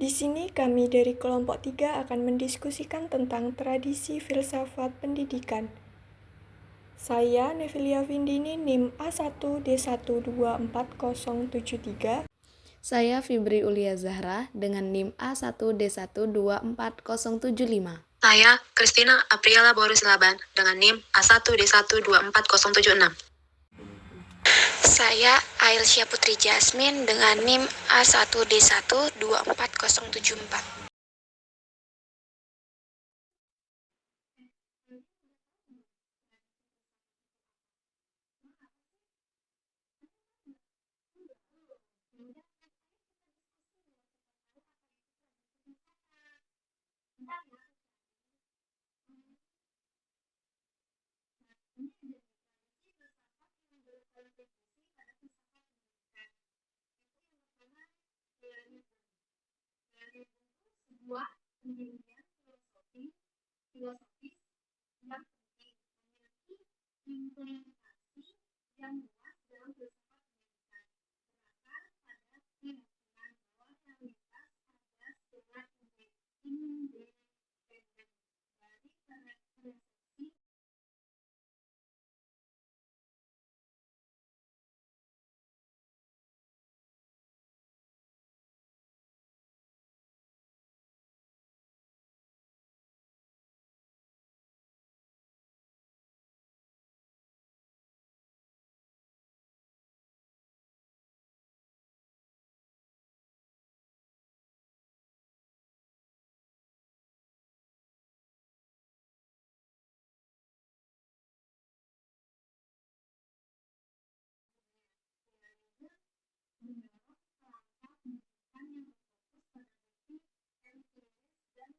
Di sini kami dari kelompok 3 akan mendiskusikan tentang tradisi filsafat pendidikan. Saya Nevilia Vindini, NIM A1D1240073. Saya Fibri Ulia Zahra dengan NIM A1D1240075. Saya Christina Apriala Boris Laban dengan NIM A1D1240076. Saya Ailsya Putri Jasmine dengan NIM A1D1240074. Sebuah pendirian filosofis yang penting memiliki implementasi yang luas dalam filsafat pendidikan, berakar pada keyakinan bahwa realitas ada secara independen dari persepsi. Mendorong langkah pendidikan yang berfokus pada bukti empiris dan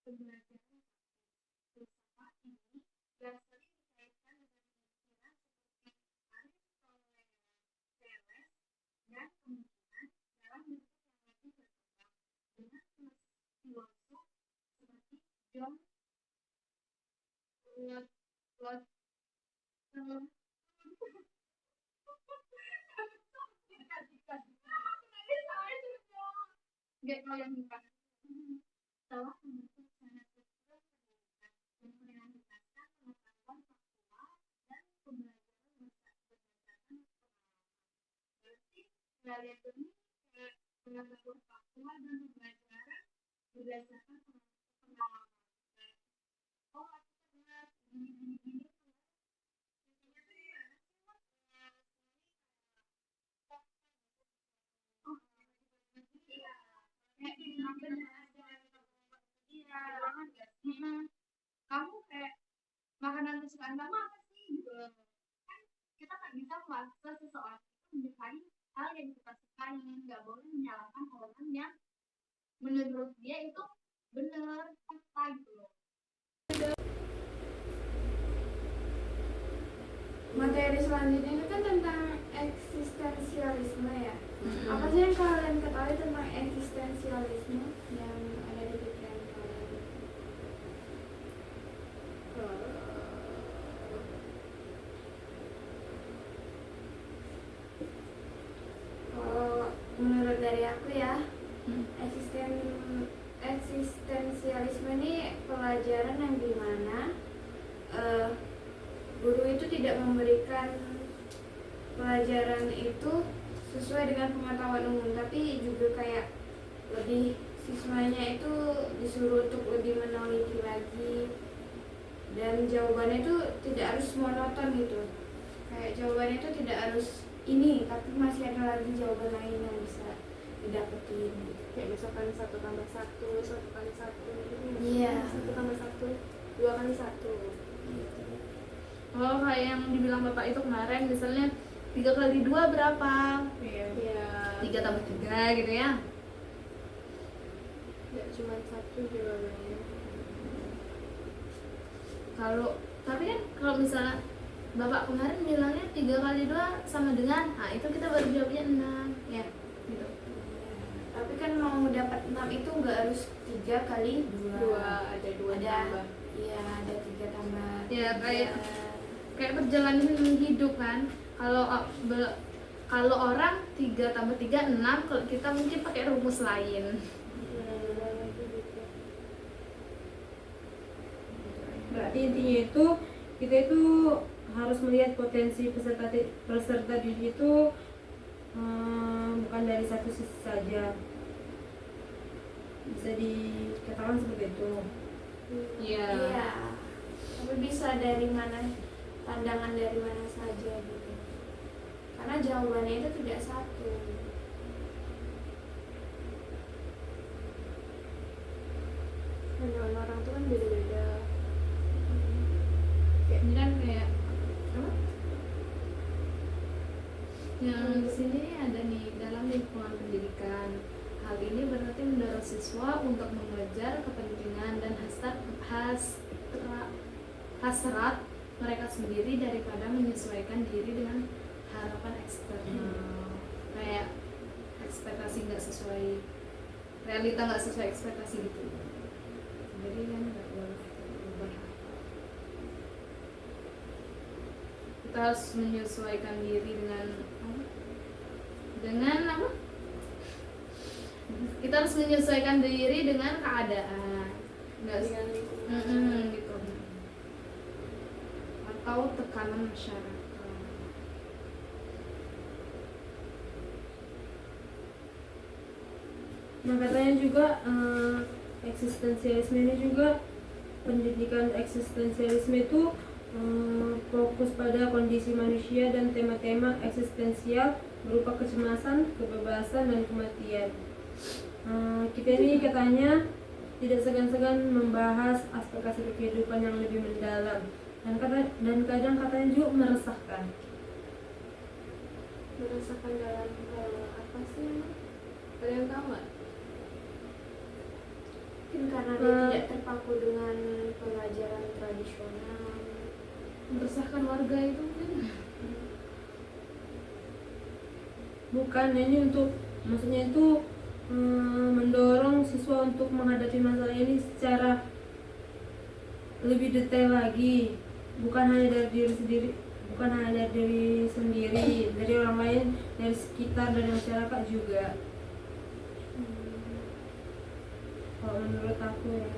pembelajaran praktis. Filsafat ini yang sering dikaitkan dengan pemikiran seperti Aristoteles dan kemungkinan dalam bentuk yang lebih berkembang dengan filosof seperti John Gak tahu yang bukan telah membentuk cara struktur pendidikan dan merealisasikan pengetahuan faktual dan pembelajaran berdasarkan pengalaman. Berarti kalian ini kayak pengetahuan faktual dan pembelajaran berdasarkan pengalaman. Oh, aku pernah gini-gini. Kamu kayak makanan kesukaan kamu apa sih gitu kan kita nggak bisa memaksa seseorang itu menyukai hal yang kita sukai, nggak boleh menyalahkan orang yang menurut dia itu benar apa gitu loh. Materi selanjutnya itu kan tentang eksistensialisme ya. Apa sih yang kalian ketahui tentang eksistensialisme yang ada di pikiran kalian? Kalau menurut dari aku ya, eksistensialisme ini pelajaran yang dimana guru itu tidak memberikan pelajaran itu sesuai dengan pengetahuan umum, tapi juga kayak lebih siswanya itu disuruh untuk lebih meneliti lagi, dan jawabannya itu tidak harus monoton gitu. Kayak jawabannya itu tidak harus ini, tapi masih ada lagi jawaban lain yang bisa didapetin. Kayak misalkan 1 tambah 1, 1 kali 1 gitu. Iya. 1 tambah 1, 2 kali 1 Gitu. Oh, kayak yang dibilang bapak itu kemarin, misalnya 3 kali 2 berapa? Iya. 3 tambah 3 gitu ya. Ya cuma 1 jawabannya. Tapi kan kalau misalnya bapak kemarin bilangnya 3 kali 2 sama dengan, nah itu kita baru jawabnya 6 ya gitu. Tapi kan mau dapat 6 itu nggak harus 3 kali 2. Ada 2 tambah. Iya, ada 3 tambah. Ya kayak perjalanan hidup kan. Kalau orang 3 tambah 3 6, kalau kita mungkin pakai rumus lain. Berarti intinya itu kita itu harus melihat potensi peserta didik itu bukan dari satu sisi saja, bisa dikatakan seperti itu. Iya. Iya, tapi bisa dari mana, pandangan dari mana saja gitu, karena jawabannya itu tidak satu. Pandangan orang tuh kan beda-beda. Kayak ini kan kayak apa? Yang di sini ada nih, dalam lingkungan pendidikan. Hal ini berarti mendorong siswa untuk mengejar kepentingan dan hasrat mereka sendiri daripada menyesuaikan diri dengan harapan eksternal. Kayak ekspektasi nggak sesuai realita, nggak sesuai ekspektasi gitu. Jadi kan nggak boleh berubah. Kita harus menyesuaikan diri dengan apa? Kita harus menyesuaikan diri dengan keadaan, nggak Dengan lingkungan. gitu, atau tekanan masyarakat. Nah katanya juga eksistensialisme ini juga, pendidikan eksistensialisme itu fokus pada kondisi manusia dan tema-tema eksistensial berupa kecemasan, kebebasan, dan kematian. Kita ini katanya tidak segan-segan membahas aspek-aspek kehidupan yang lebih mendalam dan kadang katanya juga meresahkan. Merasakan dalam hal apa sih? Ada yang tahu nggak? Mungkin karena dia tidak terpaku dengan pelajaran tradisional. Meresahkan warga itu kan? Bukan, ini untuk, maksudnya itu mendorong siswa untuk menghadapi masalah ini secara lebih detail lagi, bukan hanya dari diri sendiri, bukan hanya dari diri sendiri, dari orang lain, dari sekitar, dari masyarakat juga. Kalau menurut aku ya.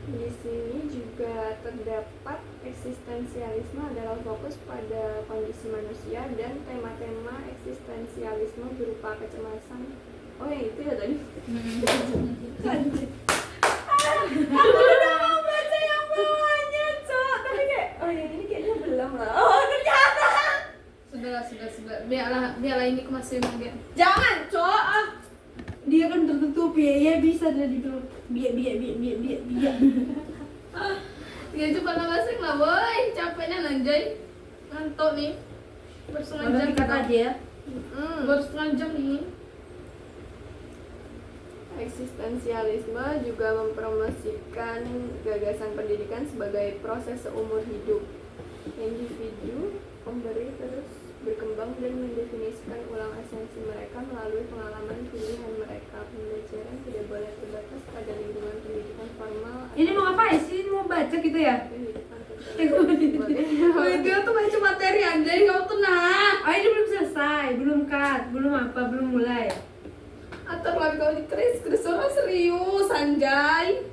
Di sini juga terdapat eksistensialisme adalah fokus pada kondisi manusia dan tema-tema eksistensialisme berupa kecemasan. Oh yang itu ya tadi. Aku udah mau baca yang bawahnya, Cok. Tapi kayak, oh yang ini kayaknya belum lah. Oh ternyata. Sudah. Biarlah ini masih dia. Jangan, Cok. Dia kan tertutup ya bisa dari itu. Biar. Ya coba nabasing lah boy, capeknya nanjay, ngantuk nih. Bersetengah jam Kata aja. Bersetengah jam nih. Eksistensialisme juga mempromosikan gagasan pendidikan sebagai proses seumur hidup. Individu memberi terus berkembang dan mendefinisikan ulang esensi mereka melalui pengalaman pilihan mereka. Pembelajaran tidak boleh terbatas pada lingkungan pendidikan formal. Ini mau ngapain sih? Ini mau baca gitu ya? Pendidikan Oh itu tuh baca materi anjay, kau tenang. Oh ini belum selesai, belum cut, belum mulai. Atau lagi kau dikeris orang serius anjay.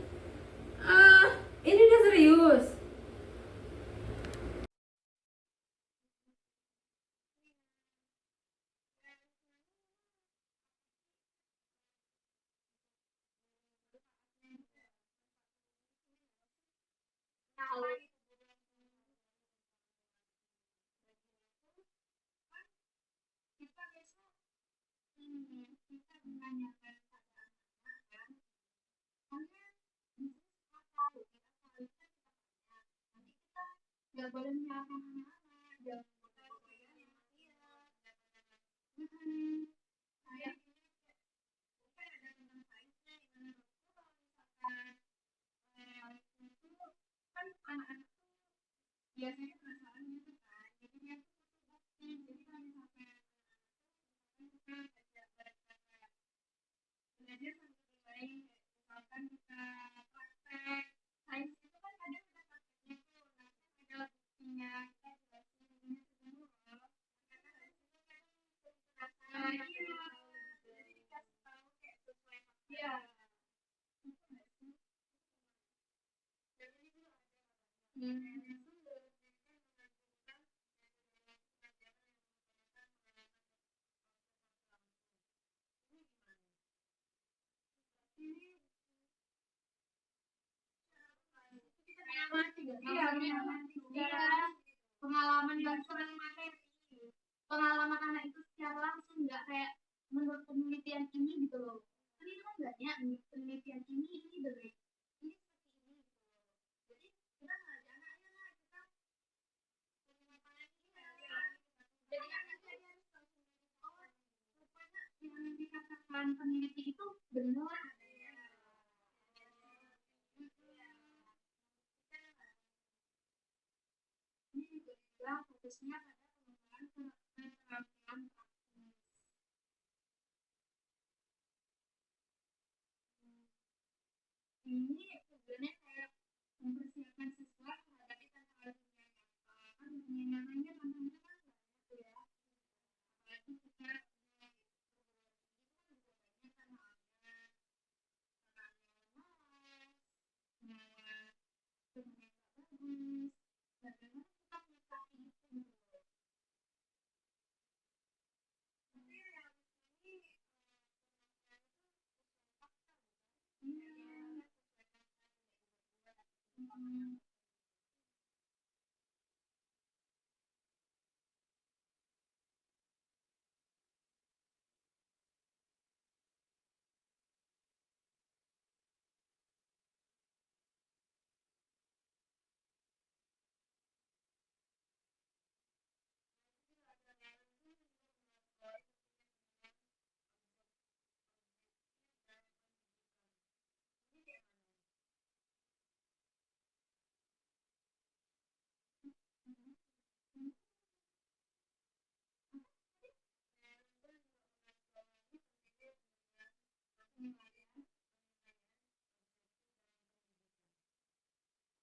Ini udah serius. kita besok kita menanyakan pada anak kan, karena kita tahu kita seharusnya kita tanya, nanti kita nggak boleh menyalahkan anak-anak, jangan boleh yang dia saya mungkin ada tentang sainsnya gimana dok, kalau misalkan itu kan anak-anak tuh biasanya penasaran gitu kan, jadi dia tuh butuh bukti, jadi kalau misalkan kita belajar sambil bermain, misalkan kita praktek sains itu kan ada prakteknya tuh, nanti ada buktinya, kita jelasin ini dulu loh, karena sains itu kan iya, jadi dikasih tahu Iya, pengalaman yang sering materi, pengalaman anak itu secara langsung, nggak kayak menurut penelitian ini gitu loh. Kan itu kan banyak nih, penelitian ini dari ini seperti ini gitu loh. Jadi kita ngajak anaknya lah, kita pengembangan ini ya. Jadi anaknya dia harus tahu sendiri, oh rupanya yang dikatakan peneliti itu benar. Ini juga fokusnya pada pengembangan keterampilan praktis. Ini tujuannya kayak mempersiapkan siswa menghadapi tantangan dunia nyata. Kan dunia nyatanya tantangannya kan banyak tuh ya. Apalagi kita itu kan juga banyak tantangannya. Tantangannya malas, teman yang gak bagus. Bagaimana kita menyikapi itu gitu. Tapi yang ini iya. Hmm.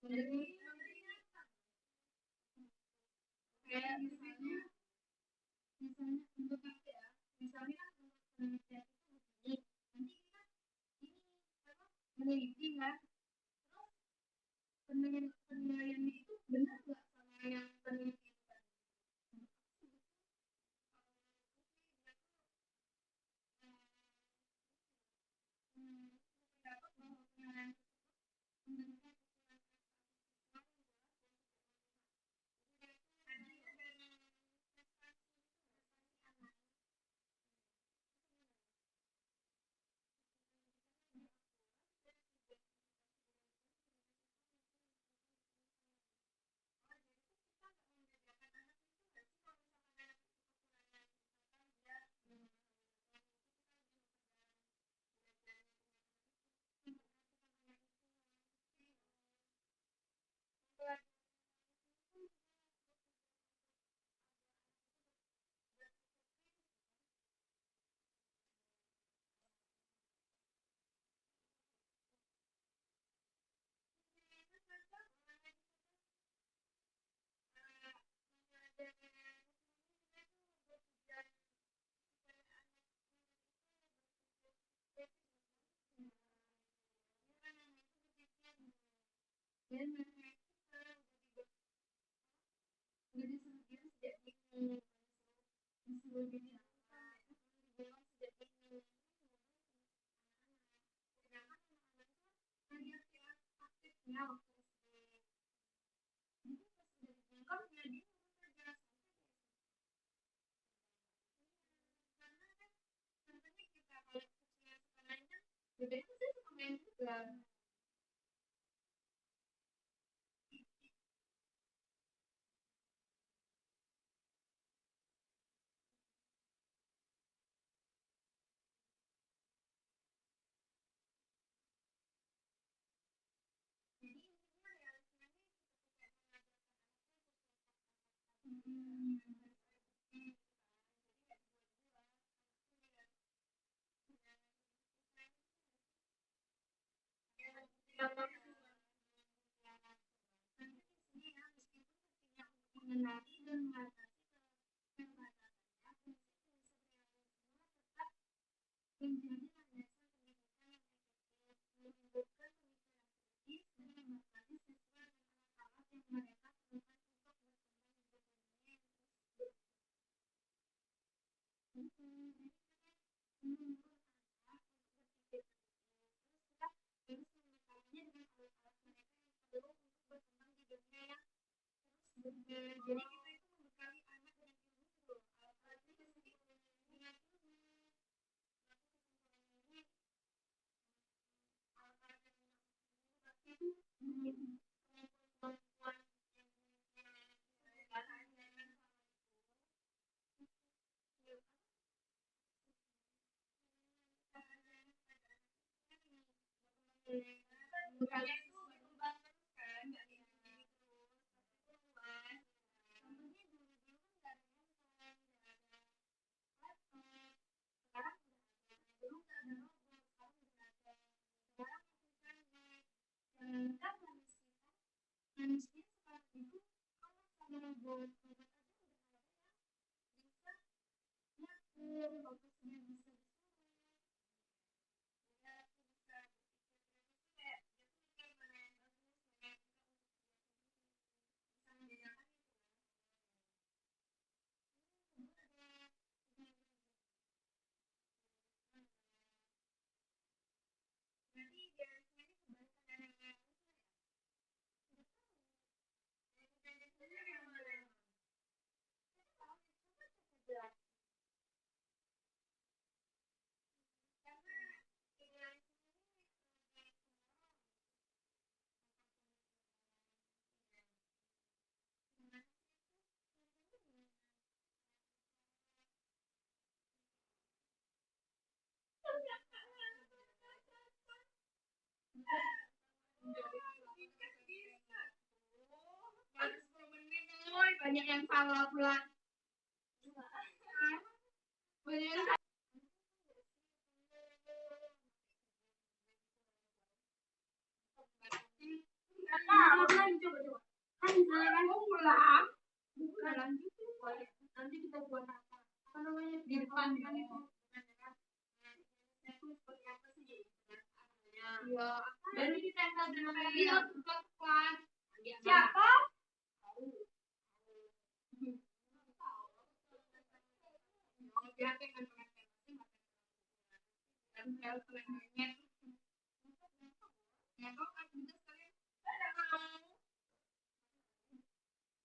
Jadi kayak misalnya untuk apa ya, misalnya kan untuk penelitian itu begini, nanti kita ini apa meneliti kan, terus penilaiannya itu benar nggak sama yang peneliti itu kan. Pendapat bahwa penilaian tersebut memberikan ukuran prestasi siswa yang jelas dan tidak memihak. Jadi dari prestasi itu prestasi anak. Jadi sebagian sejak dini disuruh jadi apa, dibilang sejak dini. Sedangkan anak-anak itu kan lagi aktifnya waktu SD. Jadi pas udah dibungkam ya dia ngurus aja sampai dia karena kan contohnya kita kalau kecilnya suka main kan bedanya saya suka main juga. Jadi intinya realisasinya ketika mengajarkan anaknya sesuatu harus ada bukti gitu kan. Jadi nggak dibuat-buat anaknya biar ada bukti lapangan. Karena di sini ya meskipun buktinya untuk mengenali dan mengatasi keterbatasannya, prinsip-prinsip realisme tetap menjadi landasan pendidikan yang efektif, menimbulkan pemikiran kritis dan membatasi siswa dengan anak-anak yang Jadi kita itu membekali anak dengan ilmu gitu loh. Alat-alatnya pasti dengan ilmu. Ini alat-alat yang pasti itu kemampuan yang kalian itu berkembang terus kan, nggak kayak gini terus, pasti berubah. Contohnya dulu-dulu kan nggak ada handphone, nggak ada laptop. Sekarang udah ada. Dulu nggak ada robot, sekarang udah ada. Sekarang masih canggih. Jangankan manusia sekarang itu kalau sama robot aja udah ada yang bisa ngatur, robotnya bisa disuruh. Dia tuh bisa berpikir kayak dia tuh mikir mana yang bagus, mana yang enggak untuk dia sendiri. Bisa membedakan itu kan. Ini semua ada berarti idealisme ini kebalikan dari realisme ya? Nggak tahu. Idealisme yang mana? Saya tahu, coba jelas. Karena idealisme ini dari semua orang. Gimana sih itu? Contohnya gimana? Baru 10 menit, woy. Banyak yang salah pula. Banyak yang salah. Coba. Kan jalan pulang. Bukan lanjutin. Nanti kita buat apa namanya di depan kan itu. Itu seperti apa sih? Iya. Jadi ditempel dengan dia tepat. Siapa? Dia dengan tempel telinganya. Ya kok aktivitas kalian?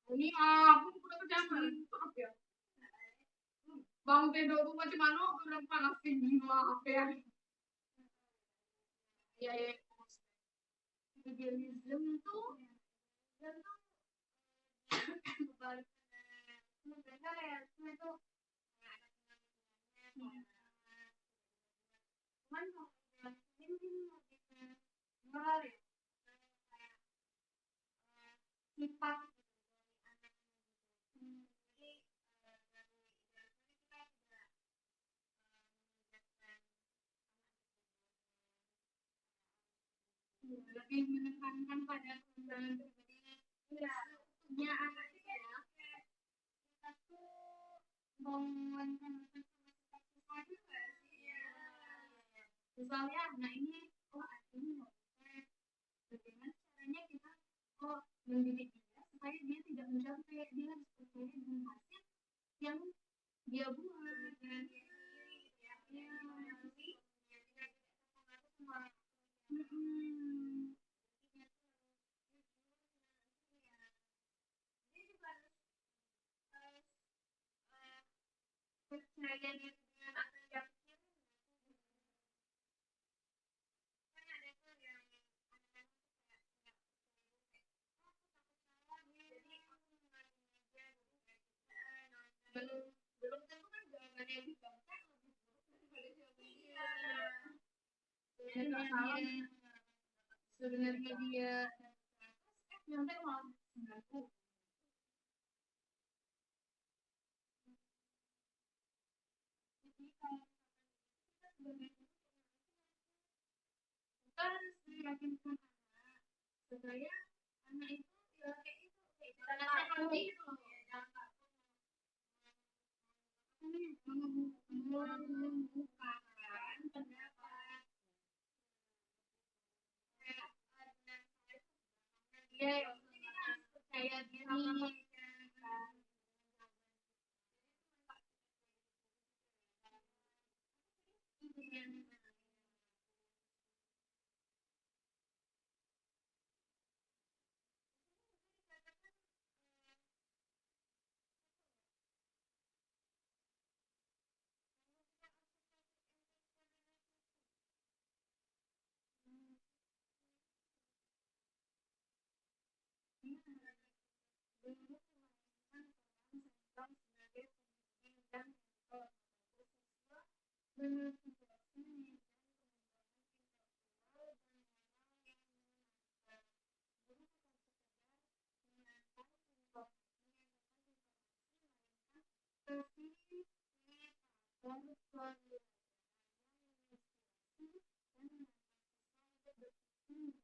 Ini aku udah kejangan. Maaf ya. Bang tidur tuh macam mana? Udah panasin gila apa ya? Ya. Idealism tuh kebalik sebenarnya realisme itu cuman kalau idealisme ini lebih ke moral ya, kayak sifat dari anak jadi dari idealisme kita tidak lebih menekankan pada kembangan pribadi punya anak ya, kita tuh mau menekankan sama sifat juga sih ya. Misalnya anak ini ini mau bagaimana caranya kita mendidik dia supaya dia tidak mencapai, dia harus percaya dengan hasil yang dia buat dan dia nanti dia tidak terpengaruh sama dia juga harus percaya diri dengan apa yang dia pikirin. Kan ada tuh yang anak-anak tuh kayak nggak percaya aku takut salah jadi aku mengalami aja belum tentu kan jawabannya yang dibaca lebih buruk daripada jawaban dia. Sebenarnya dia nyampe malah 90. Jadi kalau kita sebagai guru kita harus meyakinkan anak supaya anak itu ya kayak itu kayak jangan takut gitu loh ya, jangan takut membukakan pendapat dia yang harus percaya diri. menurut situasi dan pengembangan intelektual dan moral yang menyenangkan. Guru bukan sekedar menyampaikan informasi, melainkan fasilitator pembelajaran yang menginspirasi dan menambah pesan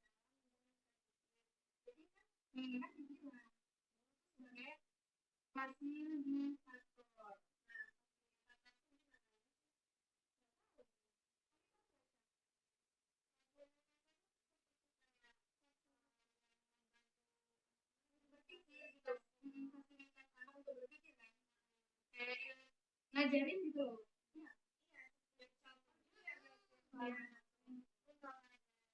untuk berpikir mendalam dan berpikir. Jadi kan mengingat dibilang guru itu sebagai fasilitator. Nah, fasilitator itu gimana sih? Nggak tahu. Tapi kan baca. Berpikir gitu, memfasilitasi anak untuk berpikir kan, kayak ngajarin gitu loh. Iya, iya, jadi contoh juga ya. Biasanya kan kadang akan berubah. Contohnya sekarang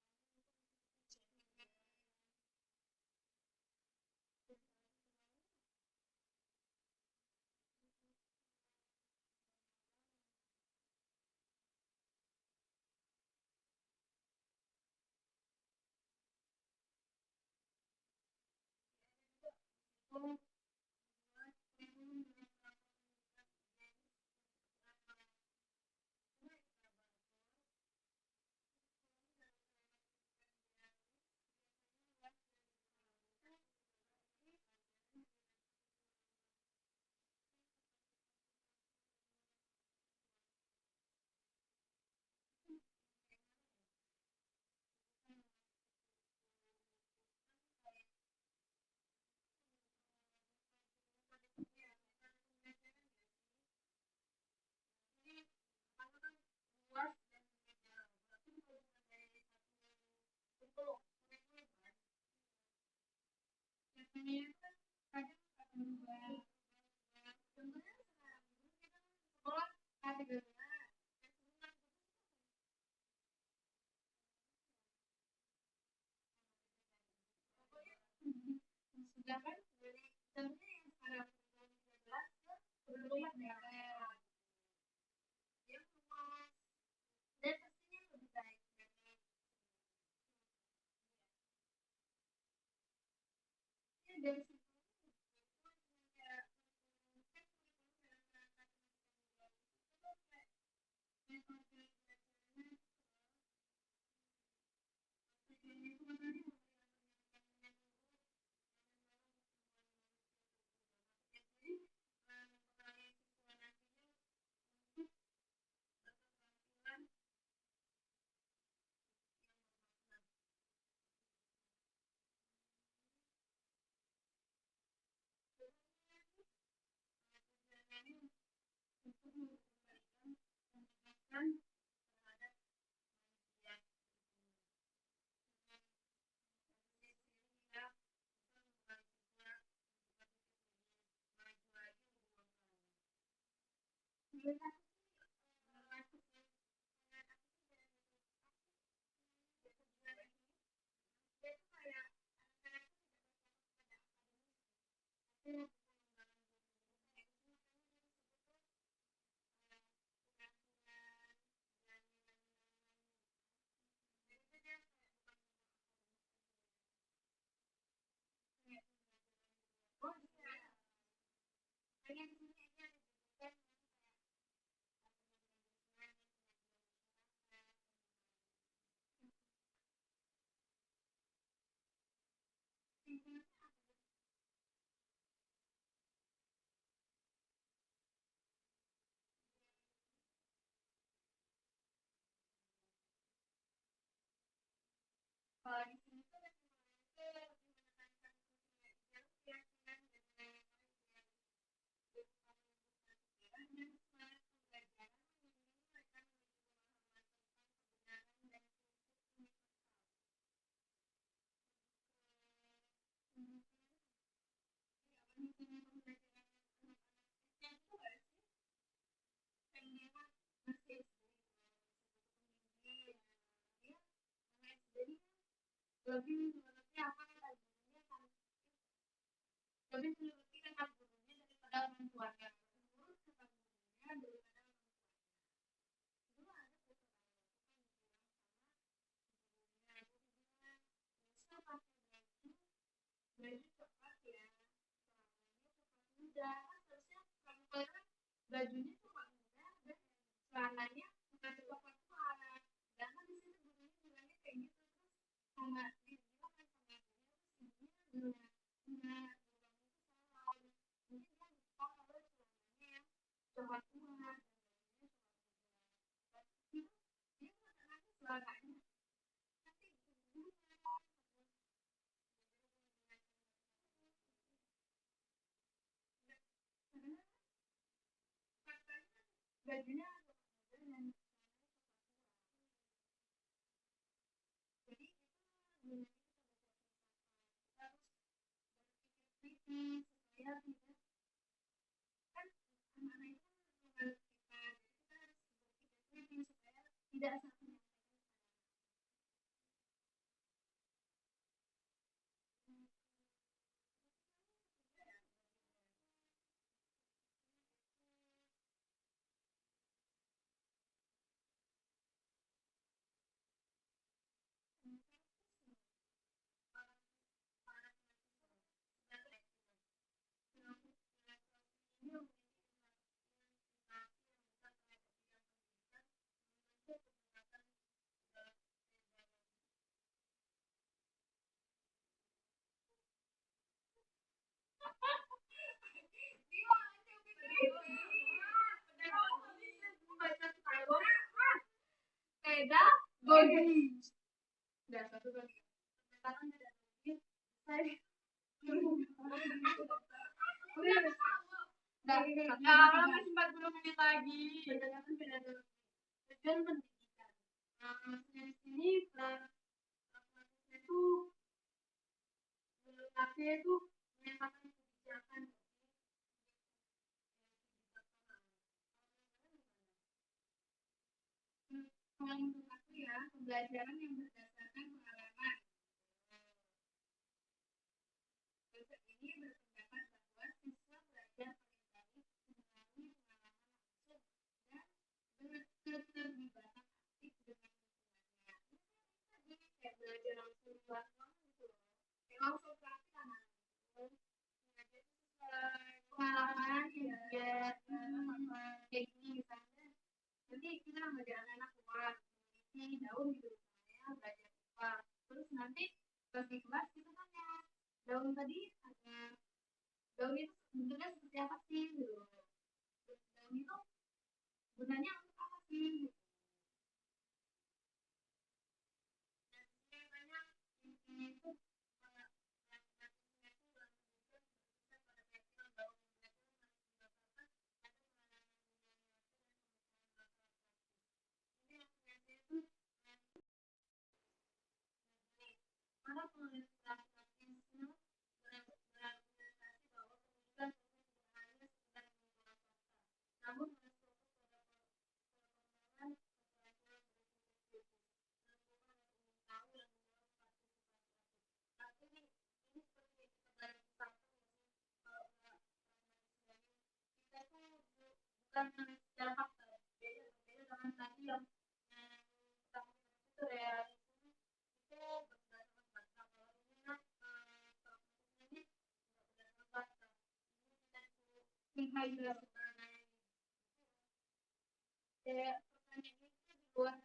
dulu kita kan sekolah kategorinya dan sebelum pokoknya sudah kan dari contohnya yang sekarang 2013 ke 2014 yang luas dan pastinya lebih baik dari ya dari situ kayak kan kurikulum dalam matematika itu kayak metode belajarnya tujuannya itu makanya memberi jadi mempengaruhi siswa nantinya untuk berketerampilan yang bermakna. Tujuannya untuk memberikan pendidikan terhadap manusia dengan sisi dia bisa membuat siswa juga lebih maju lagi lebih berkembang. Menurut aku sih masuk dengan aku sih dari tujuan ini dia tuh kayak anak-anak tuh tidak berfokus pada akademis tapi lebih pengembangan diri kayak itu makanya dia disebut tuh keterampilan dan nilai-nilai lainnya jadi itu dia kayak bukan tentang akademis aja kayak pembelajaran gitu ya. Oh iya makanya di sini aja disebutkan dengan kayak pendidikan jurusan dan pendidikan masyarakat singkatnya apa tuh? Kalau di sini tuh kesimpulannya lebih menekankan fungsinya jalur keyakinan dan nilai-nilai yang berupa menumbuhkan pikiran dan semangat pembelajaran membimbing mereka menuju pemahaman tentang kebenaran dan prinsip universal. Iya, mendukung pembelajaran anak-anak SD itu nggak sih? Kan dia kan masih SD, masih butuh pembimbing. Ya, anak SD ini kan lebih mengerti apa kata gurunya kan lebih mengerti kata gurunya daripada orang tuanya menurut kata gurunya daripada orang tuanya dulu ada beberapa itu kan dibilang sama gurunya itu dibilang bisa pakai baju coklat ya celananya coklat muda kan seharusnya kamu kan bajunya coklat muda dan celananya bukan coklat tua, dan di situ gurunya bilangnya kayak gitu, terus sama dibilang kan sama gurunya terus ibunya salah, mungkin dia lupa kalau celananya yang coklat tua dan itu dia nggak nangis celananya nanti gurunya karena katanya bajunya agak modern dan jadi itu gunanya kita harus berpikir kritis supaya tidak kan anak-anak itu kan menurut kita jadi kita harus berpikir kritis supaya tidak salah menyampaikan sepeda body dan satu lagi sekarang ada lagi saya udah masih 40 menit lagi perjalanan sepeda tujuan pendidikan di sini itu menurutnya itu menyatakan kebijakan kalau menurut aku ya pembelajaran yang berdasarkan pengalaman dosen ini berpendapat bahwa siswa belajar paling baik melalui pengalaman langsung dan keterlibatan aktif dengan lingkungannya. Ini kayak belajar langsung langsung gitu loh. Kayak langsung praktik anak-anak. Jadi sesuai pengalaman ya kayak gini misalnya. Nanti kita ngajar anak-anak keluar meneliti daun gitu misalnya belajar keluar. Terus nanti pas di kelas kita tanya daun tadi ada daun itu bentuknya seperti apa sih gitu. Daun itu gunanya untuk apa sih gitu. Dan saya tanya intinya itu para penulis praktisnya berargumentasi bahwa pendidikan bukan hanya sekedar mengulang fakta, namun harus fokus pada perkembangan keterampilan berpikir kritis, menentukan yang ingin tahu dan mendorong partisipasi aktif. Artinya ini seperti yang kita belajar di samping kalau pragmatisme kita tuh bukan hanya secara fakta, beda dengan tadi yang pertama itu realisme itu berdasarkan fakta. Kalau ini kan pragmatisme ini nggak berdasarkan fakta. Ini kita itu menghighlight sebenarnya kayak pertanyaan itu di luar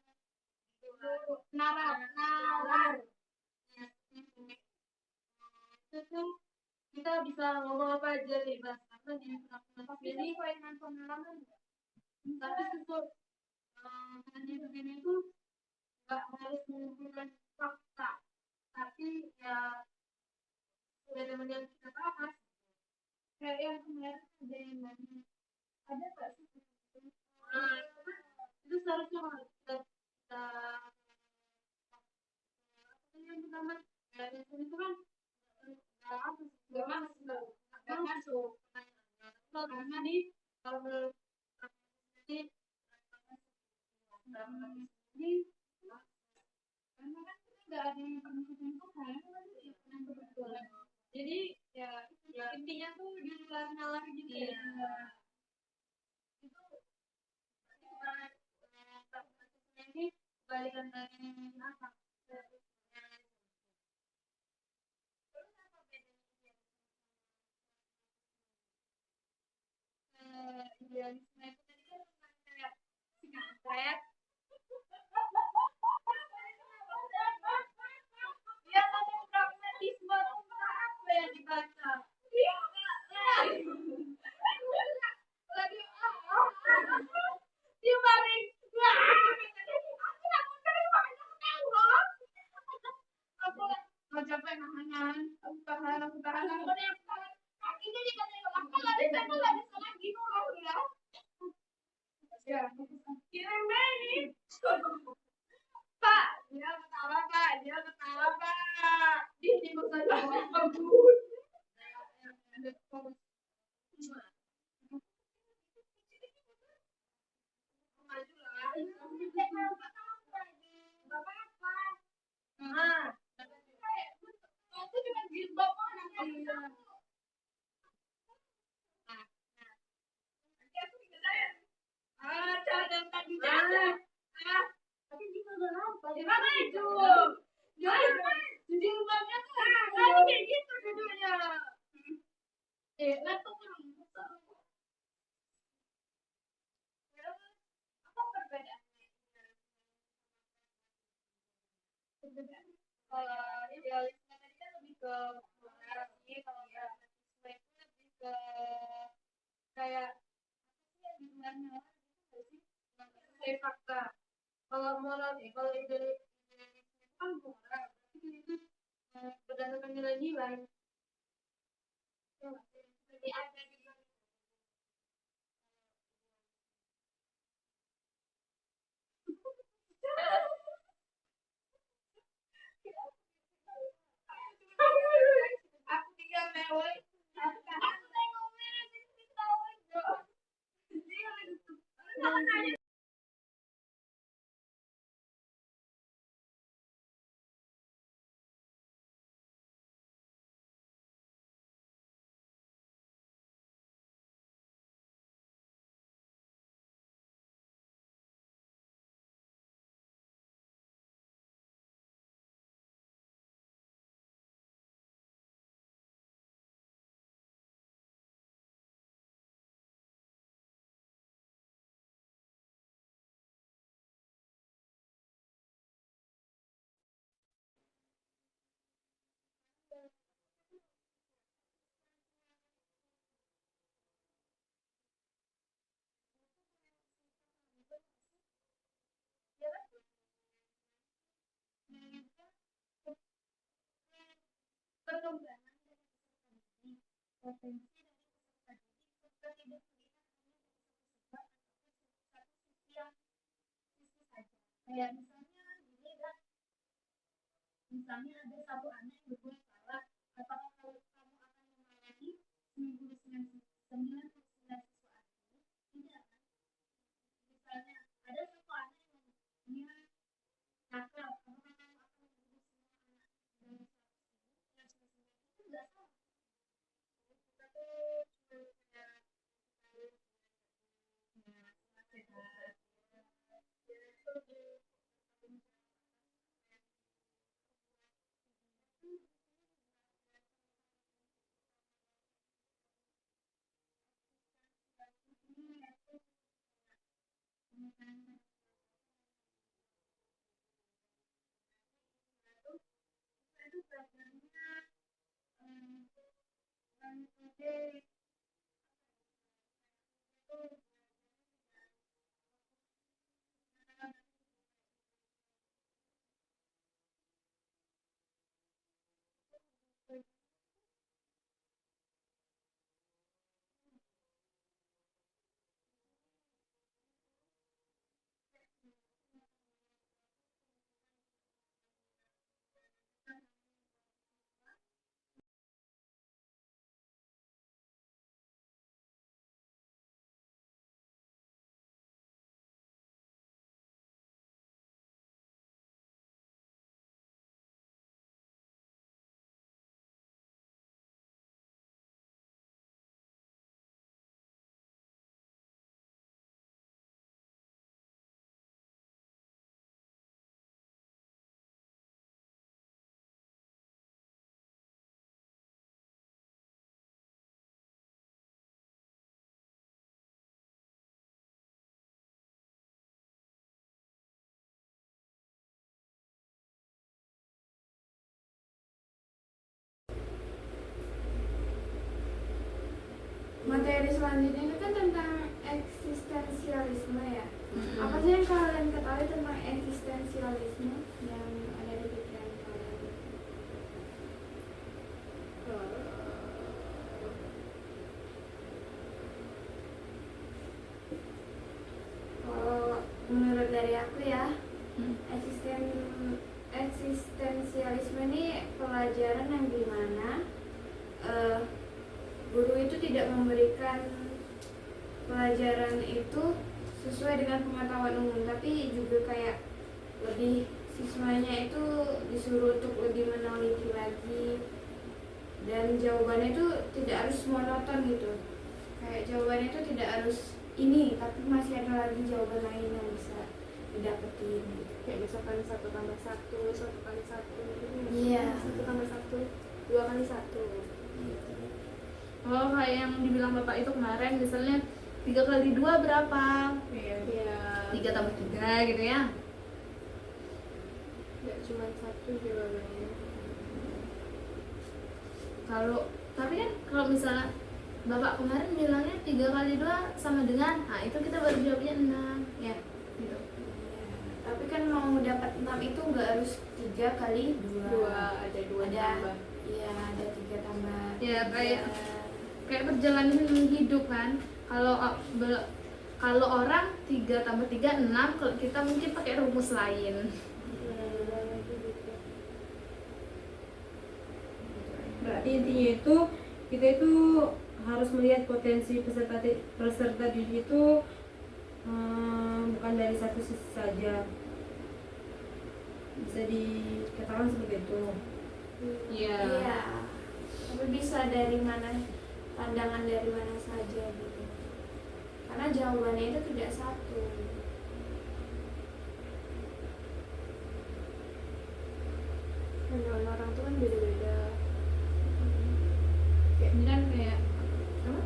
nalar ya itu tuh kita bisa ngomong apa aja bebas karena di jadi permainan pengalaman tapi untuk pendidikan itu nggak harus mengumpulkan fakta tapi ya sebagaimana yang kita bahas kayak yang kemarin ada yang nanya ada nggak sih itu seharusnya kita yang pertama itu kan nggak masuk karena nih kalau menurut ini karena kan kita nggak ada yang pernah ketentukan kebetulan jadi ya intinya tuh di luar nalar gitu ya itu ini kebalikan dari apa terus apa bedanya idealisme itu tadi kan kayak Kalau capek nahan, aku tahan. Aku nih aku tahan. Kakinya juga aku nggak bisa lagi dulu ya. Ya, kirim Mei. Pak, dia ketawa Pak. Di saja bagus. Aku dengan jilbab jangan tadi jangan. Tapi kita udah lapar. Maju. Jilbabnya tuh kayak gitu duduknya. Laptop kan. Apa perbedaannya? Kalau idealisme tadi kan lebih ke narasi, kalau idealisme itu lebih ke kayak apa sih yang di luarnya sih sesuai fakta. Kalau moral kalau idealisme kan moral, berarti itu berdasarkan nilai-nilai. Jadi ada di aku tinggal mewah. Aku tengok merah di tahun jo. Perkembangan potensi dari peserta didik tidak melihat hanya satu saja. Kayak misalnya ada satu anak yang berbuat salah, apakah kamu akan memarahi 99 siswa itu? Tidak kan? Misalnya ada satu anak yang nakal, apakah kamu akan membunuh semua anak dari 100 itu tidak salah. Tapi materi selanjutnya itu kan tentang eksistensialisme ya. Apa sih yang kalian ketahui tentang eksistensialisme yang ada di pikiran kalian? aku ya, eksistensialisme ini pelajaran yang dimana guru itu tidak memberikan pelajaran itu sesuai dengan pengetahuan umum, tapi juga kayak lebih siswanya itu disuruh untuk lebih meneliti lagi, dan jawabannya itu tidak harus monoton gitu. Kayak jawabannya itu tidak harus ini, tapi masih ada lagi jawaban lain yang bisa didapetin gitu. Kayak misalkan 1 tambah 1, 1 kali 1 gitu. Iya. 1 tambah 1, 2 kali 1 Gitu. Oh, kayak yang dibilang bapak itu kemarin, misalnya 3 kali 2 berapa? Iya. 3 tambah 3 gitu ya. Gak cuma 1 jawabannya. Tapi kan kalau misalnya bapak kemarin bilangnya 3 kali 2 sama dengan, nah itu kita baru jawabnya 6 ya gitu. Tapi kan mau dapat 6 itu nggak harus 3 kali 2. 2 ada 2 Ada, tambah. iya ada 3 tambah. Ya, 3. kayak perjalanan hidup kan. Kalau orang 3 tambah 3 6, kalau kita mungkin pakai rumus lain. Berarti intinya itu kita itu harus melihat potensi peserta didik itu bukan dari satu sisi saja, bisa dikatakan seperti itu. Iya. Iya. Tapi bisa dari mana, pandangan dari mana saja gitu. Karena jawabannya itu tidak satu. Pandangan orang tuh kan beda-beda. Kayak ini kan kayak apa?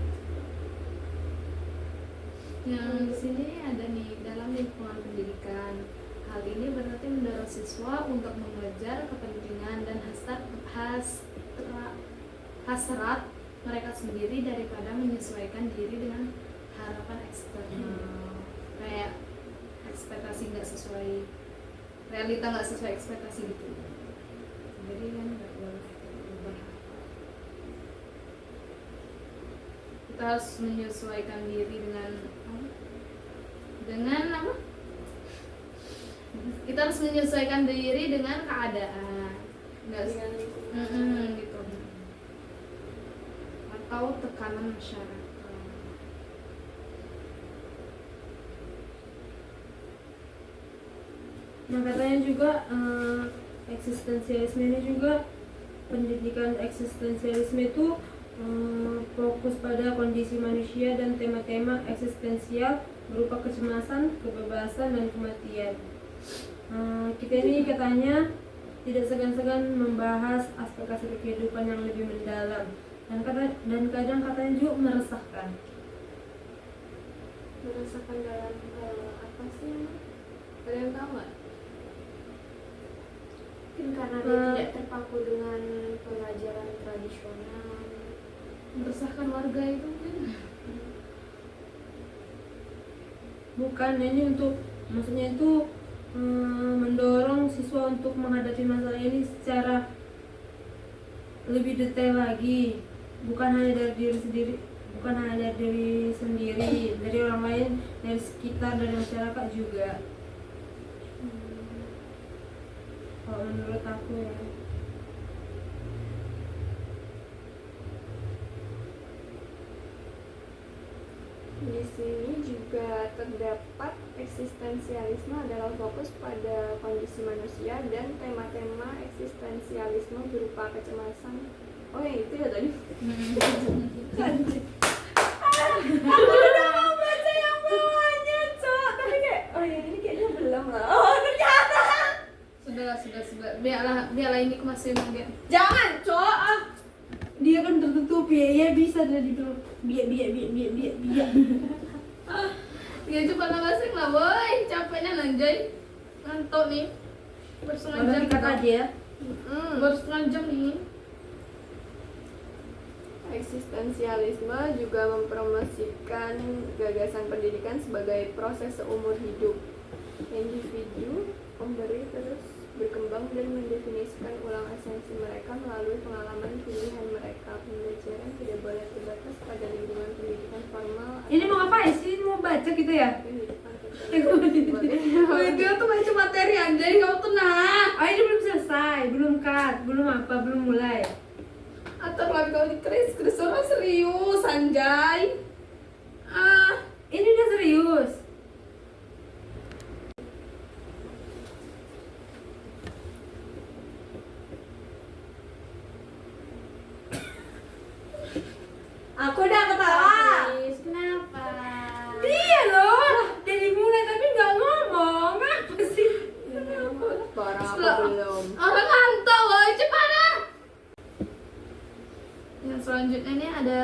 Yang di sini ada nih, dalam lingkungan pendidikan. Hal ini berarti mendorong siswa untuk mengejar kepentingan dan hasrat mereka sendiri daripada menyesuaikan diri dengan harapan eksternal. Kayak ekspektasi nggak sesuai realita, nggak sesuai ekspektasi gitu. Jadi kan nggak boleh berubah. Kita harus menyesuaikan diri dengan apa? Kita harus menyesuaikan diri dengan keadaan, nggak Dengan lingkungan. gitu. Atau tekanan masyarakat. Nah katanya juga eksistensialisme ini juga, pendidikan eksistensialisme itu fokus pada kondisi manusia dan tema-tema eksistensial berupa kecemasan, kebebasan, dan kematian. Kita ini katanya tidak segan-segan membahas aspek-aspek kehidupan yang lebih mendalam, dan kadang katanya juga meresahkan. Merasakan dalam hal apa sih? Kalian tahu nggak? Mungkin karena dia tidak terpaku dengan pelajaran tradisional. Meresahkan warga itu kan? Bukan, ini untuk maksudnya itu mendorong siswa untuk menghadapi masalah ini secara lebih detail lagi, bukan hanya dari diri sendiri, bukan hanya dari diri sendiri, dari orang lain, dari sekitar, dari masyarakat juga. Kalau menurut aku ya. Di sini juga terdapat eksistensialisme adalah fokus pada kondisi manusia dan tema-tema eksistensialisme berupa kecemasan. Oh yang itu ya tadi. Aku udah mau baca yang bawahnya, Cok. Tapi kayak, oh ya ini kayaknya belum lah. Oh ternyata. Sudah. Biarlah ini masih dia. Jangan, Cok. Dia kan tertutup ya bisa dari bilang biak. Ya coba nambah lah boy, capeknya nanjay, ngantuk nih. Bersetengah jam kata aja. Bersetengah jam nih. Eksistensialisme juga mempromosikan gagasan pendidikan sebagai proses seumur hidup. Individu memberi terus berkembang dan mendefinisikan ulang esensi mereka melalui pengalaman pilihan mereka. Pembelajaran tidak boleh terbatas pada lingkungan pendidikan formal. Ini mau ngapain sih? Ini mau baca gitu ya? Pendidikan tertentu sebagai itu tuh baca materi anjay, kamu tenang. Oh ini belum selesai, belum cut, belum apa, belum mulai. Atau lagi kau di keris orang serius anjay. Ini udah serius. Aku udah ketawa. Hafiz, kenapa? Dia loh, jadi mulai tapi nggak ngomong. Apa sih? Barang apa belum? Orang ngantuk woy, cepat ah. Yang selanjutnya ini ada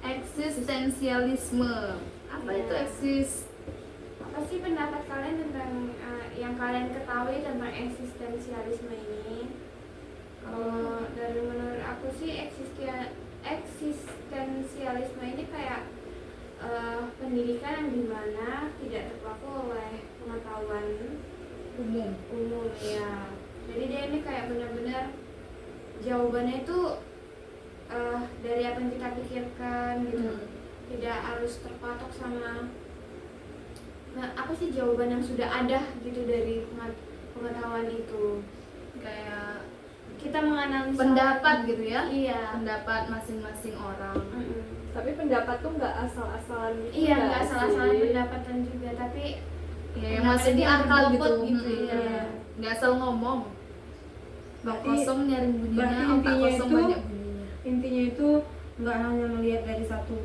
eksistensialisme. Apa itu Apa sih pendapat kalian tentang yang kalian ketahui tentang eksistensialisme ini? Kalau dari menurut aku sih eksistensialisme ini kayak pendidikan yang dimana tidak terpaku oleh pengetahuan umum ya. Jadi dia ini kayak benar-benar jawabannya itu dari apa yang kita pikirkan gitu. Tidak harus terpatok sama apa sih jawaban yang sudah ada gitu dari pengetahuan itu. kayak Kita menganalisa pendapat gitu ya. Iya. Pendapat masing-masing orang. Tapi pendapat tuh nggak asal-asalan gitu. Iya, nggak nggak salah-salah sih? pendapatan juga, tapi Ya, yang masih di pendapatnya akal berbobot gitu. gitu ya. Nggak asal ngomong. Bak Berarti- kosong nyaring bunyinya, berarti otak intinya kosong itu- banyak bunyinya. Intinya itu nggak hanya melihat dari satu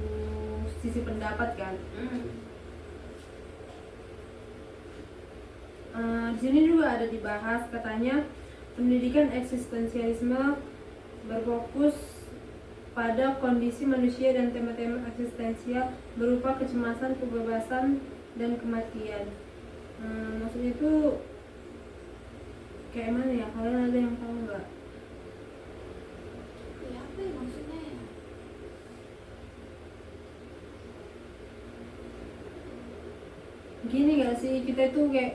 sisi pendapat kan. Di sini juga ada dibahas katanya pendidikan eksistensialisme berfokus pada kondisi manusia dan tema-tema eksistensial berupa kecemasan, kebebasan, dan kematian. Maksudnya itu kayak mana ya? Kalian ada yang tahu nggak? Ya apa ya maksudnya ya? Gini gak sih, kita itu kayak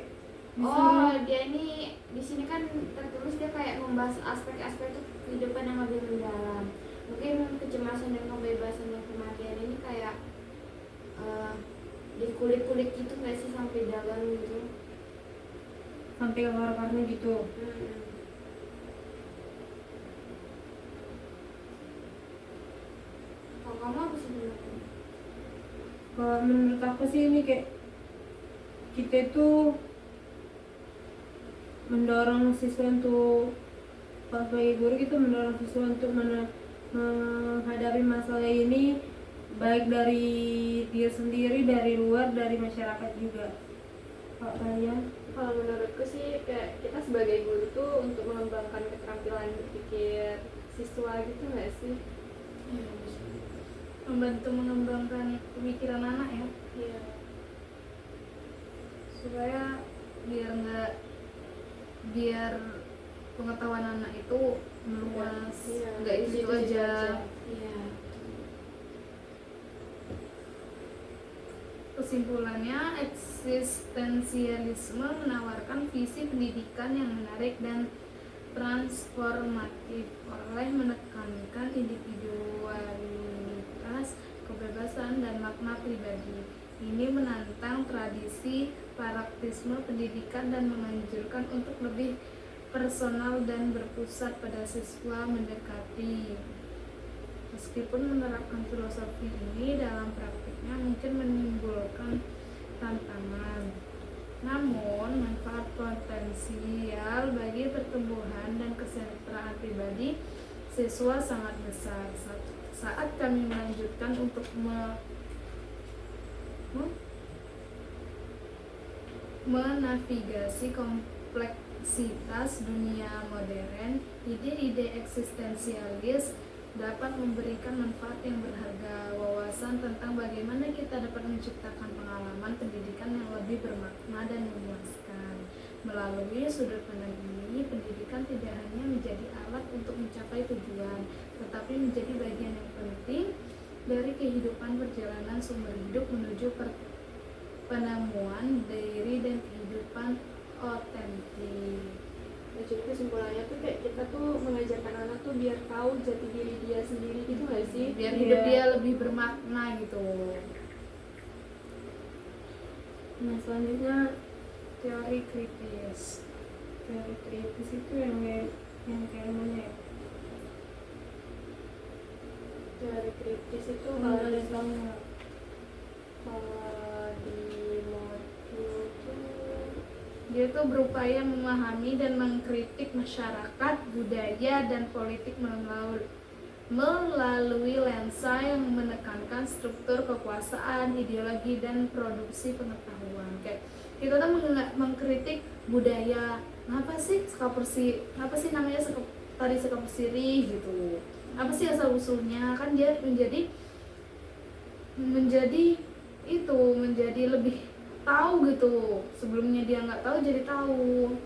Oh, dia ini di sini kan tertulis dia kayak membahas aspek-aspek kehidupan yang lebih mendalam. Mungkin kecemasan dan kebebasan dan kematian ini kayak dikulik-kulik gitu nggak sih sampai dalam gitu. sampai ke akar-akarnya gitu. Kalau kamu apa sih sebenarnya? Kalau menurut aku sih ini kayak kita itu mendorong siswa untuk, kalau sebagai guru kita mendorong siswa untuk menghadapi masalah ini baik dari diri sendiri, dari luar, dari masyarakat juga. Kalau kalian? Kalau menurutku sih kayak kita sebagai guru tuh untuk mengembangkan keterampilan berpikir siswa gitu nggak sih? Membantu mengembangkan pemikiran anak ya, Iya. supaya biar pengetahuan anak itu meluas, Iya, nggak itu gitu aja. Iya. Kesimpulannya, eksistensialisme menawarkan visi pendidikan yang menarik dan transformatif oleh menekankan individualitas, kebebasan, dan makna pribadi. Ini menantang tradisi praktisme pendidikan dan menganjurkan untuk lebih personal dan berpusat pada siswa mendekati. Meskipun menerapkan filosofi ini dalam praktiknya mungkin menimbulkan tantangan, namun manfaat potensial bagi pertumbuhan dan kesejahteraan pribadi siswa sangat besar. Saat kami melanjutkan untuk menavigasi kompleksitas dunia modern, ide-ide eksistensialis dapat memberikan manfaat yang berharga, wawasan tentang bagaimana kita dapat menciptakan pengalaman pendidikan yang lebih bermakna dan memuaskan. Melalui sudut pandang ini, pendidikan tidak hanya menjadi alat untuk mencapai tujuan, tetapi menjadi bagian yang penting dari kehidupan perjalanan sumber hidup menuju penemuan diri dan kehidupan otentik. Nah, jadi kesimpulannya tuh kayak kita tuh mengajarkan anak tuh biar tahu jati diri dia sendiri gitu nggak sih? Biar hidup dia lebih bermakna gitu. Nah selanjutnya teori kritis. Teori kritis itu yang kayak mana ya? Teori kritis itu Kalau ada tahu nggak? kalau di modul tuh Dia tuh berupaya memahami dan mengkritik masyarakat, budaya, dan politik melalui lensa yang menekankan struktur kekuasaan, ideologi, dan produksi pengetahuan. Kayak kita tuh mengkritik budaya. Apa sih namanya tari sekap sirih gitu? Apa sih asal usulnya? Kan dia menjadi lebih tahu gitu. Sebelumnya dia nggak tahu jadi tahu.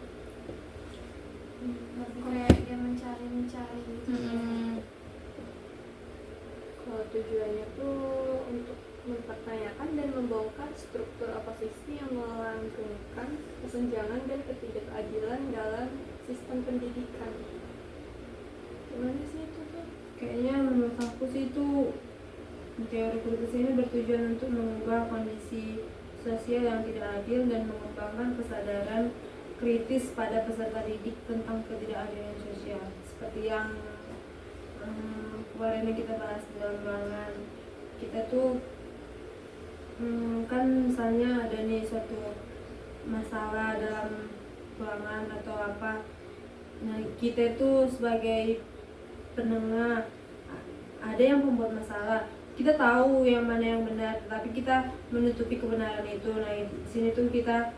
Lebih kayak dia mencari gitu. kalau tujuannya tuh untuk mempertanyakan dan membongkar struktur oposisi yang melanggengkan kesenjangan dan ketidakadilan dalam sistem pendidikan. Gimana sih itu tuh? Kayaknya menurut aku sih itu teori kritis ini bertujuan untuk mengubah kondisi sosial yang tidak adil dan mengembangkan kesadaran kritis pada peserta didik tentang ketidakadilan sosial, seperti yang kemarin yang kita bahas dalam ruangan kita tuh. Kan misalnya ada nih suatu masalah dalam ruangan atau apa, nah kita itu sebagai penengah, ada yang membuat masalah, kita tahu yang mana yang benar, tapi kita menutupi kebenaran itu. Nah di sini tuh kita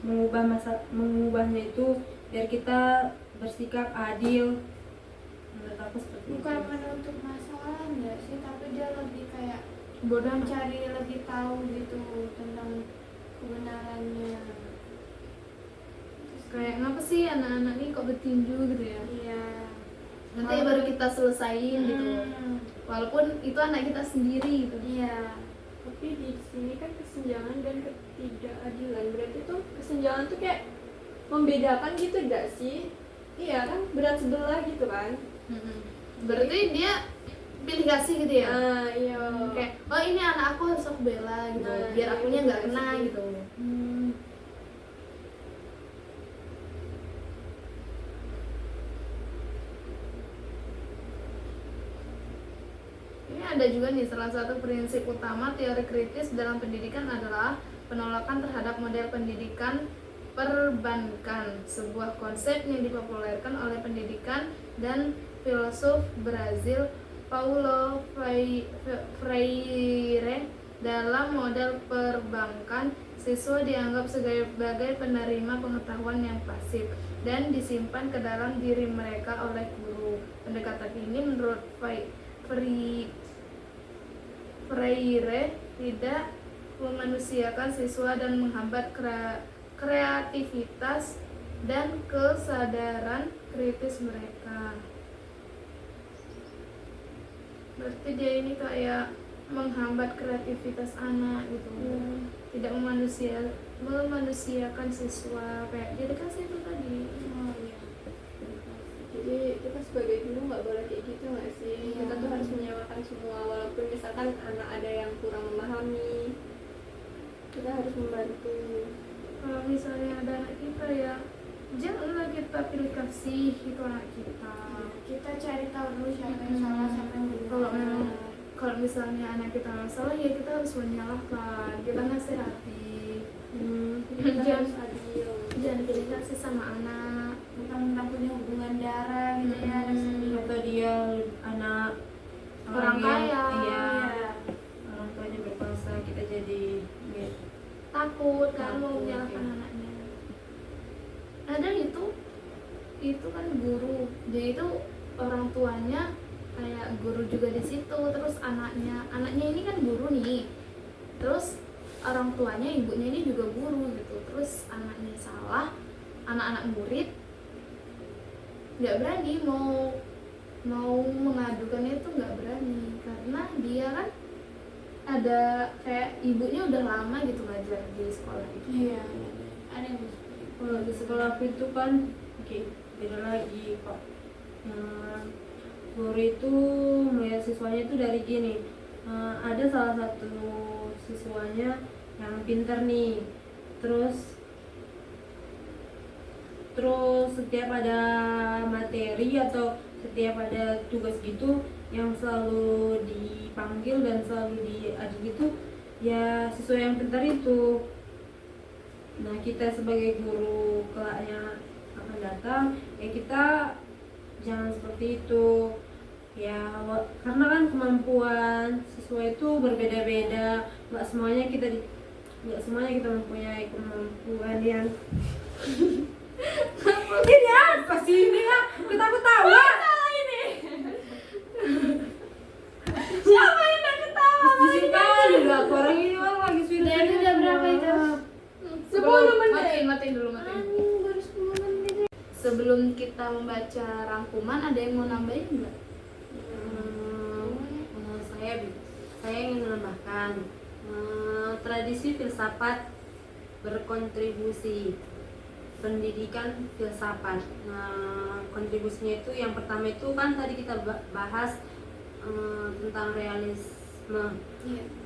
mengubahnya itu biar kita bersikap adil. Menurut aku seperti Bukan itu. menutup masalah enggak sih, tapi dia lebih kayak Bodoh mencari lebih tahu gitu tentang kebenarannya. kayak ngapa sih anak-anak ini kok bertinju gitu ya? Iya. Nanti baru kita selesain gitu. Walaupun itu anak kita sendiri gitu. Iya. Tapi di sini kan kesenjangan dan ketidakadilan, berarti tuh kesenjangan tuh kayak membedakan gitu enggak sih? Iya kan, berat sebelah gitu kan? Berarti dia pilih kasih gitu ya? Iya. Kayak oh ini anak aku harus aku bela gitu, Nah, biar iya, akunya nggak bener kena sih. gitu. Ini ada juga nih, salah satu prinsip utama teori kritis dalam pendidikan adalah penolakan terhadap model pendidikan perbankan, sebuah konsep yang dipopulerkan oleh pendidikan dan filsuf Brazil Paulo Freire. Dalam model perbankan, siswa dianggap sebagai penerima pengetahuan yang pasif dan disimpan ke dalam diri mereka oleh guru. Pendekatan ini menurut Freire tidak memanusiakan siswa dan menghambat kreativitas dan kesadaran kritis mereka. Berarti dia ini kayak menghambat kreativitas anak gitu. Tidak memanusiakan siswa, kayak dia dikasih itu tadi. Jadi kita sebagai guru nggak boleh kayak gitu nggak sih? Kita tuh harus menyamakan semua, walaupun misalkan anak ada yang kurang memahami, kita harus membantu. Kalau misalnya ada anak kita ya janganlah kita pilih kasih itu anak kita. Kita cari tahu dulu siapa yang salah, siapa yang benar. Kalau misalnya anak kita salah ya kita harus menyalahkan, kita nasihati. Kita Jangan harus adil. jangan pilih kasih sama anak. Bukan tentang punya hubungan darah gitu ya, ada sendiri. Atau dia anak Orang yang- kaya. iya, orang tuanya berkuasa, kita jadi Takut kan mau Takut, menyalahkan ya. anaknya. Ada itu kan guru, dia itu orang tuanya kayak guru juga di situ, terus anaknya ini kan guru nih, terus orang tuanya ibunya ini juga guru gitu, terus anaknya salah, anak-anak murid nggak berani mau mengadukan itu, nggak berani karena dia kan ada kayak ibunya udah lama gitu ngajar di sekolah itu. Iya, ada yang seperti itu. kalau di sekolah aku itu kan beda lagi kok. Guru itu melihat siswanya itu dari gini, ada salah satu siswanya yang pintar nih, terus setiap ada materi atau setiap ada tugas gitu yang selalu dipanggil dan selalu diajar gitu ya siswa yang pintar itu. Nah, kita sebagai guru kelak yang akan datang ya kita jangan seperti itu ya, karena kan kemampuan siswa itu berbeda-beda, nggak semuanya kita mempunyai kemampuan yang ini apa sih ini lah, ketawa ini siapa yang udah ketawa kali lah orang ini orang lagi sudah. Dan udah berapa itu? 10 menit. Matiin dulu. Baru 10 menit. Sebelum kita membaca rangkuman, ada yang mau nambahin nggak? Saya ingin menambahkan tradisi filsafat berkontribusi, pendidikan filsafat. Nah, kontribusinya itu yang pertama itu kan tadi kita bahas tentang realisme.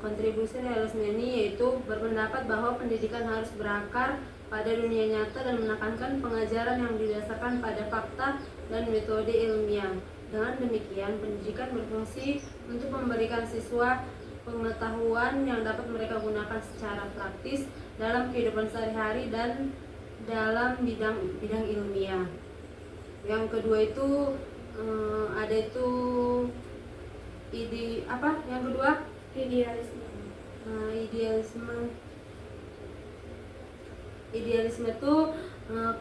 Kontribusi realisme ini yaitu berpendapat bahwa pendidikan harus berakar pada dunia nyata dan menekankan pengajaran yang didasarkan pada fakta dan metode ilmiah. Dengan demikian, pendidikan berfungsi untuk memberikan siswa pengetahuan yang dapat mereka gunakan secara praktis dalam kehidupan sehari-hari dan dalam bidang ilmiah. Yang kedua itu ada itu ide apa? Yang kedua Idealisme. Idealisme itu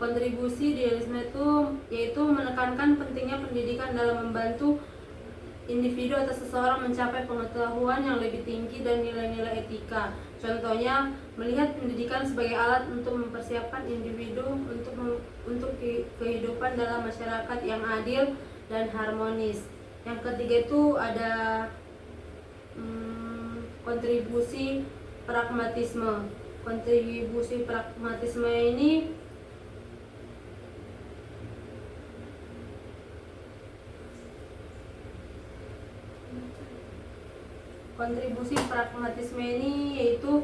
kontribusi idealisme itu yaitu menekankan pentingnya pendidikan dalam membantu individu atau seseorang mencapai pengetahuan yang lebih tinggi dan nilai-nilai etika. Contohnya, melihat pendidikan sebagai alat untuk mempersiapkan individu untuk kehidupan dalam masyarakat yang adil dan harmonis. Yang ketiga itu ada kontribusi pragmatisme. Kontribusi pragmatisme ini yaitu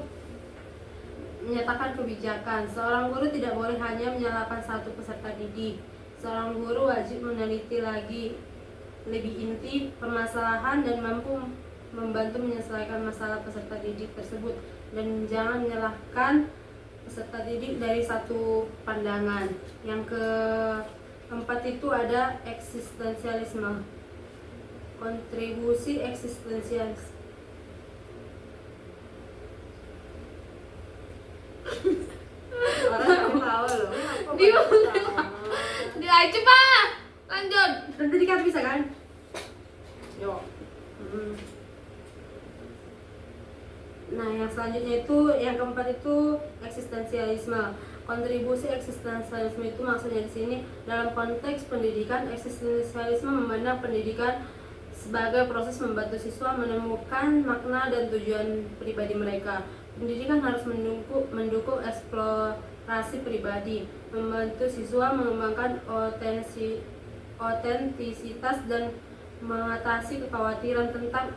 menyatakan kebijakan. Seorang guru tidak boleh hanya menyalahkan satu peserta didik. Seorang guru wajib meneliti lebih inti permasalahan dan mampu membantu menyelesaikan masalah peserta didik tersebut, dan jangan menyalahkan peserta didik dari satu pandangan. Yang keempat itu ada eksistensialisme. Kontribusi eksistensialis. Orang tahu loh. Dia cepat. Lanjut. Nanti dikat bisa kan? Yo. Nah, yang selanjutnya itu yang keempat itu eksistensialisme. Kontribusi eksistensialisme itu maksudnya di sini dalam konteks pendidikan, eksistensialisme memandang pendidikan sebagai proses membantu siswa menemukan makna dan tujuan pribadi mereka. Pendidikan harus mendukung eksplorasi pribadi, membantu siswa mengembangkan otentisitas dan mengatasi kekhawatiran tentang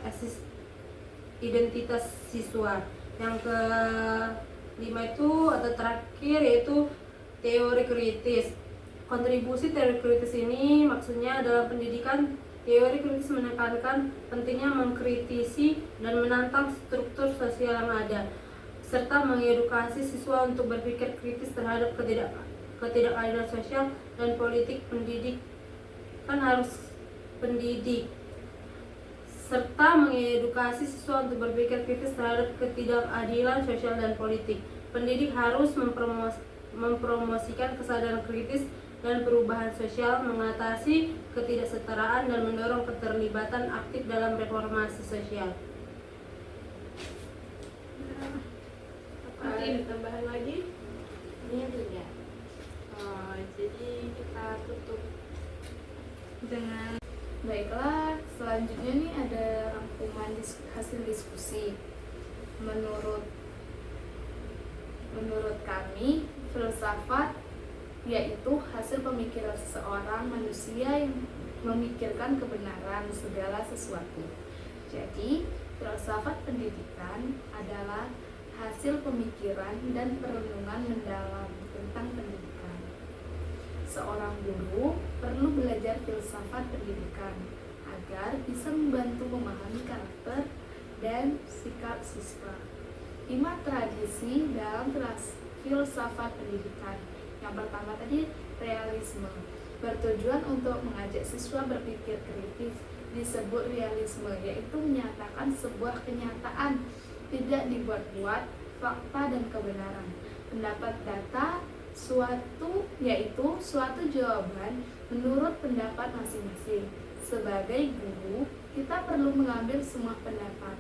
identitas siswa. Yang kelima itu atau terakhir yaitu teori kritis. Kontribusi teori kritis ini maksudnya dalam pendidikan, teori kritis menekankan pentingnya mengkritisi dan menantang struktur sosial yang ada, serta mengedukasi siswa untuk berpikir kritis terhadap ketidakadilan sosial dan politik. Pendidik kan harus pendidik, serta mengedukasi siswa untuk berpikir kritis terhadap ketidakadilan sosial dan politik. Pendidik harus mempromosikan kesadaran kritis dan perubahan sosial, mengatasi ketidaksetaraan, dan mendorong keterlibatan aktif dalam reformasi sosial. Ada tambahan lagi? Ini tidak. Jadi kita tutup Dengan baiklah, selanjutnya nih ada rangkuman hasil diskusi. Menurut kami, filsafat yaitu hasil pemikiran seseorang manusia yang memikirkan kebenaran segala sesuatu. Jadi, filsafat pendidikan adalah hasil pemikiran dan perenungan mendalam tentang pendidikan. Seorang guru perlu belajar filsafat pendidikan agar bisa membantu memahami karakter dan sikap siswa. 5 tradisi dalam filsafat pendidikan. Yang pertama tadi realisme, bertujuan untuk mengajak siswa berpikir kritis, disebut realisme, yaitu menyatakan sebuah kenyataan, tidak dibuat-buat, fakta dan kebenaran. Pendapat data yaitu suatu jawaban menurut pendapat masing-masing. Sebagai guru, kita perlu mengambil semua pendapat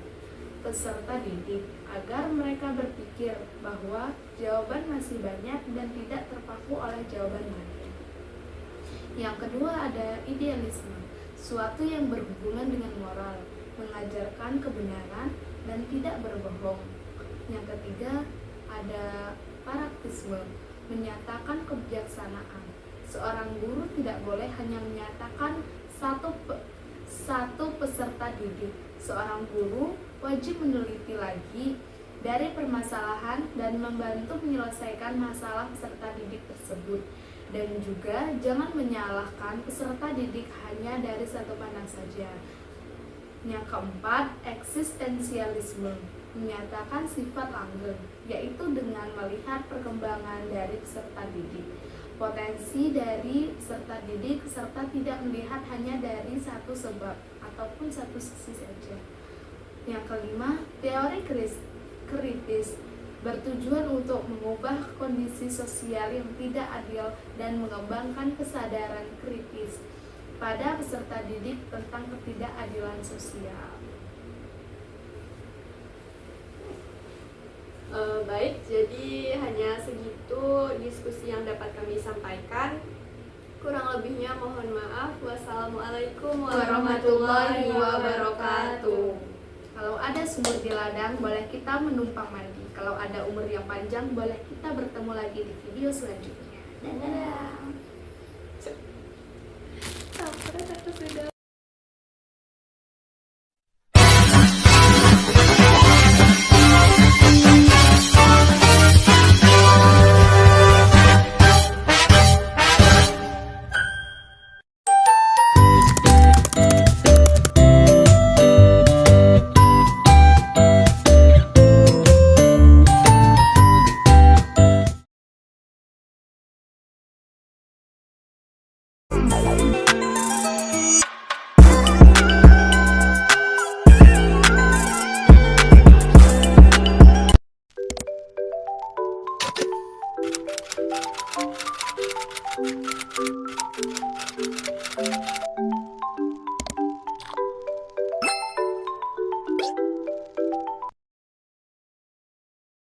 peserta didik agar mereka berpikir bahwa jawaban masih banyak dan tidak terpaku oleh jawaban lain. Yang kedua ada idealisme, suatu yang berhubungan dengan moral, mengajarkan kebenaran dan tidak berbohong. Yang ketiga ada praktisme, menyatakan kebijaksanaan. Seorang guru tidak boleh hanya menyatakan satu peserta didik. Seorang guru wajib meneliti lagi dari permasalahan dan membantu menyelesaikan masalah peserta didik tersebut. Dan juga jangan menyalahkan peserta didik hanya dari satu pandang saja. Yang keempat, eksistensialisme, menyatakan sifat langgeng, yaitu dengan melihat perkembangan dari peserta didik, potensi dari peserta didik, serta tidak melihat hanya dari satu sebab ataupun satu sisi saja. Yang kelima, teori kritis, bertujuan untuk mengubah kondisi sosial yang tidak adil dan mengembangkan kesadaran kritis pada peserta didik tentang ketidakadilan sosial. Baik, jadi hanya segitu diskusi yang dapat kami sampaikan. Kurang lebihnya mohon maaf. Wassalamualaikum warahmatullahi wabarakatuh. Kalau ada sumur di ladang, boleh kita menumpang mandi. Kalau ada umur yang panjang, boleh kita bertemu lagi di video selanjutnya. Dadah.